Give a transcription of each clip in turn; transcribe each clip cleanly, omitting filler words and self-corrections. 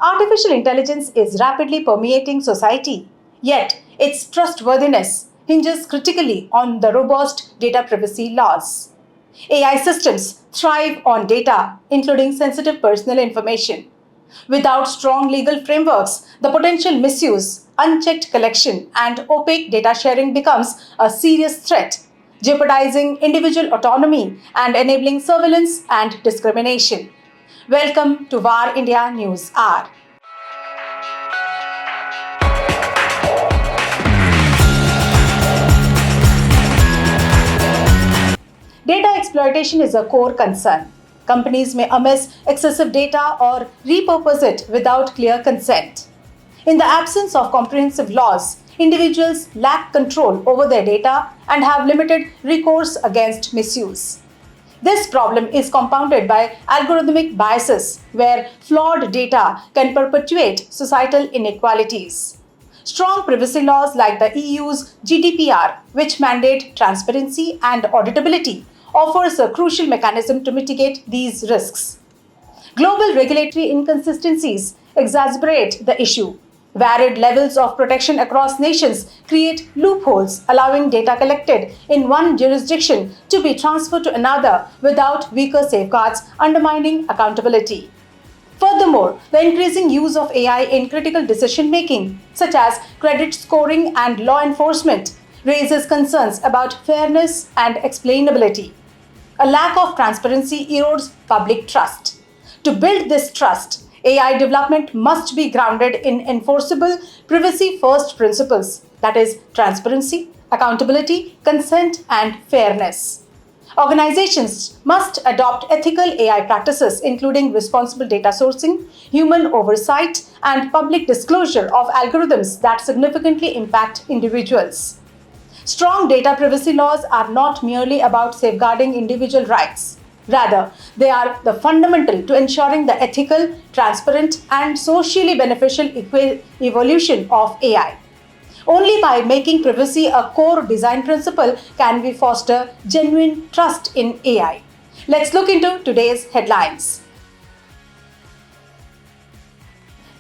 Artificial intelligence is rapidly permeating society, yet its trustworthiness hinges critically on the robust data privacy laws. AI systems thrive on data, including sensitive personal information. Without strong legal frameworks, the potential misuse, unchecked collection, and opaque data sharing becomes a serious threat, jeopardizing individual autonomy and enabling surveillance and discrimination. Welcome to VAR India News Hour. Data exploitation is a core concern. Companies may amass excessive data or repurpose it without clear consent. In the absence of comprehensive laws, individuals lack control over their data and have limited recourse against misuse. This problem is compounded by algorithmic biases, where flawed data can perpetuate societal inequalities. Strong privacy laws like the EU's GDPR, which mandate transparency and auditability, offers a crucial mechanism to mitigate these risks. Global regulatory inconsistencies exacerbate the issue. Varied levels of protection across nations create loopholes, allowing data collected in one jurisdiction to be transferred to another without weaker safeguards, undermining accountability. Furthermore, the increasing use of AI in critical decision making, such as credit scoring and law enforcement, raises concerns about fairness and explainability. A lack of transparency erodes public trust. To build this trust, AI development must be grounded in enforceable privacy first principles, that is, transparency, accountability, consent, and fairness. Organizations must adopt ethical AI practices, including responsible data sourcing, human oversight, and public disclosure of algorithms that significantly impact individuals. Strong data privacy laws are not merely about safeguarding individual rights. Rather, they are the fundamental to ensuring the ethical, transparent, and socially beneficial evolution of AI. Only by making privacy a core design principle can we foster genuine trust in AI. Let's look into today's headlines.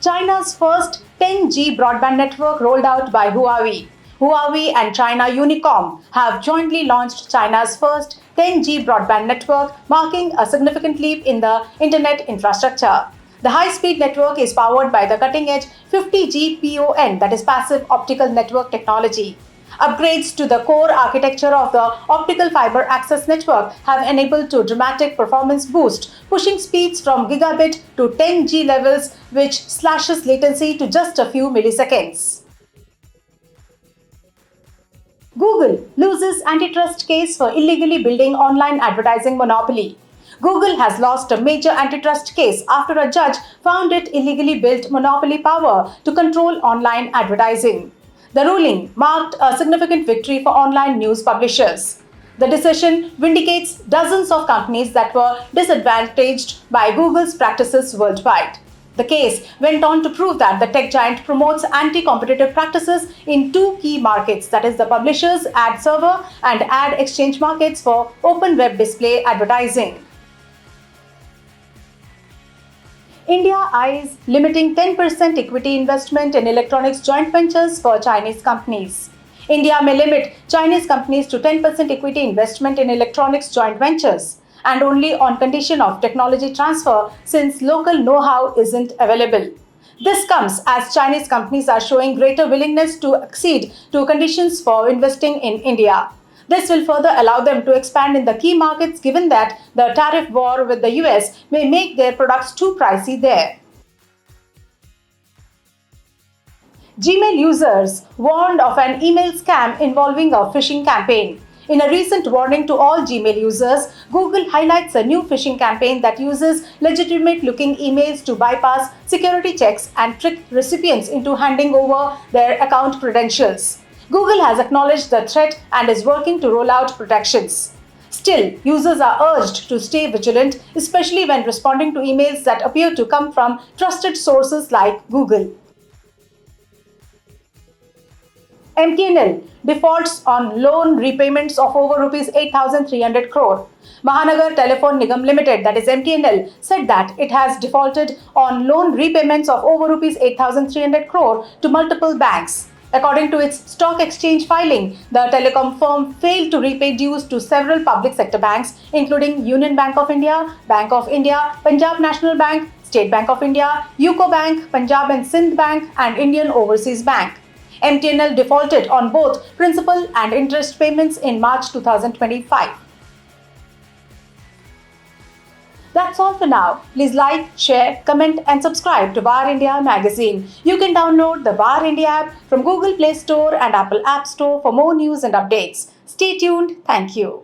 China's first 10G broadband network rolled out by Huawei. Huawei and China Unicom have jointly launched China's first 10G broadband network, marking a significant leap in the internet infrastructure. The high-speed network is powered by the cutting-edge 50G PON, that is passive optical network technology. Upgrades to the core architecture of the optical fiber access network have enabled a dramatic performance boost, pushing speeds from gigabit to 10G levels, which slashes latency to just a few milliseconds. Google loses antitrust case for illegally building online advertising monopoly. Google has lost a major antitrust case after a judge found it illegally built monopoly power to control online advertising. The ruling marked a significant victory for online news publishers. The decision vindicates dozens of companies that were disadvantaged by Google's practices worldwide. The case went on to prove that the tech giant promotes anti-competitive practices in two key markets, that is the publishers' ad server and ad exchange markets for open web display advertising. India eyes limiting 10% equity investment in electronics joint ventures for Chinese companies. India may limit Chinese companies to 10% equity investment in electronics joint ventures, and only on condition of technology transfer, since local know-how isn't available. This comes as Chinese companies are showing greater willingness to accede to conditions for investing in India. This will further allow them to expand in the key markets, given that the tariff war with the US may make their products too pricey there. Gmail users warned of an email scam involving a phishing campaign. In a recent warning to all Gmail users, Google highlights a new phishing campaign that uses legitimate-looking emails to bypass security checks and trick recipients into handing over their account credentials. Google has acknowledged the threat and is working to roll out protections. Still, users are urged to stay vigilant, especially when responding to emails that appear to come from trusted sources like Google. MTNL defaults on loan repayments of over rupees 8,300 crore. Mahanagar Telephone Nigam Limited, that is MTNL, said that it has defaulted on loan repayments of over rupees 8,300 crore to multiple banks. According to its stock exchange filing, the telecom firm failed to repay dues to several public sector banks, including Union Bank of India, Punjab National Bank, State Bank of India, UCO Bank, Punjab and Sindh Bank, and Indian Overseas Bank. MTNL defaulted on both principal and interest payments in March 2025. That's all for now. Please like, share, comment, and subscribe to Bar India magazine. You can download the Bar India app from Google Play Store and Apple App Store for more news and updates. Stay tuned. Thank you.